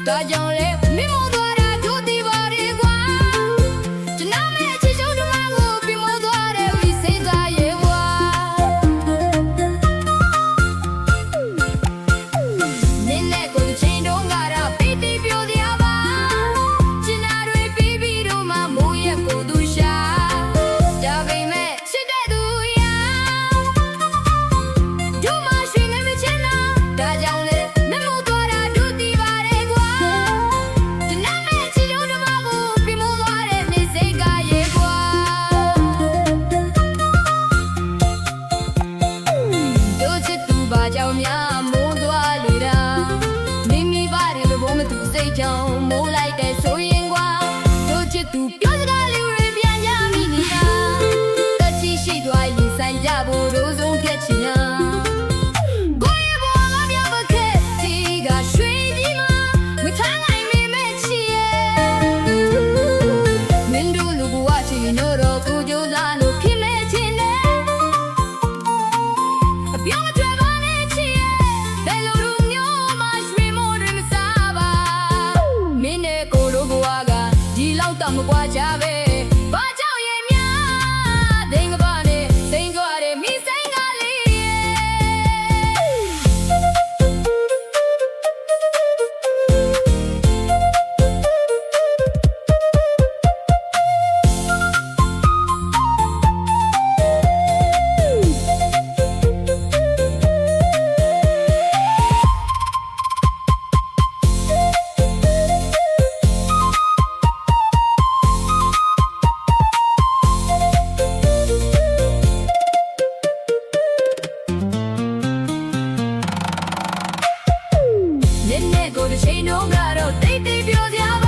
ဒါကြောင့်လေမင်းမို့သွားတာတို့ဒီပါရဲ့ကွာကျွန်တော်ရဲ့ချစ်ချုံဓမ္မကိုပြီးမို့သွားတယ်ဝိစိတ်သားရဲ့ကွာနင်းနဲ့ကိုချင်းတော့ကတော့ပီတီပြိုတရားပါကျင်နာတွေပြီးပြီးတော့မှမိုးရဲ့ကိုသူရှာဒါပေမဲ့ချစ်တဲ့သူရာတို့မှရွှေနေမချင်တော့ဒါကြောင့်လေမင်းမို့သွားတာတို့ဒီပါရဲ့ကွာကျွန်တော်ရဲ့ချစ်ချုံဓမ္မကိုပြီးမို့သွားတယ်ဝိစိတ်ကရဲ့ကွာတို့ချစ်သူပါကြောင့်များမိုးသွားလေတာမိမိပါတယ်လို့ဘုံမသူစိတ်ကြောင့်မိုးလိုက်တဲ့ဆိုရင်ကွာတို့ချစ်သူပြောစကားလေးတွေပြန်ကြမိနေတာတက်ချီရှိသွားရင်ဆိုင်ကြဖို့တို့ဆုံးဖြတ်ချင်တာကိုယ့်ရဲ့ဘဝကပြောမခဲ့ဒီကရွှေကြီးမှာမထားနိုင်မိမဲ့ချီရဲ့မင်းတို့လူဘဝချီလို့တော့ကိုကြိုးစားလို့ဖြစ်မဲ့ချင်တယ်အပြောင်းအလဲပါနဲ့ချီရဲ့ဘယ်လိုလူမျိုးမှရွှေမိုးတွေမစားပါမင်းနဲ့ကိုတို့ဘဝကဒီလောက်တော့မကွာကြပဲဘာကြောင့်ရဲ့များဒိန်ကပါနဲ့စိန်ကြွားတဲ့မိဆိုင်ကလေးနင်းနဲ့ကိုတစ်ချိန်တော့ကတော့တိတ်တိတ်ပြောစရာ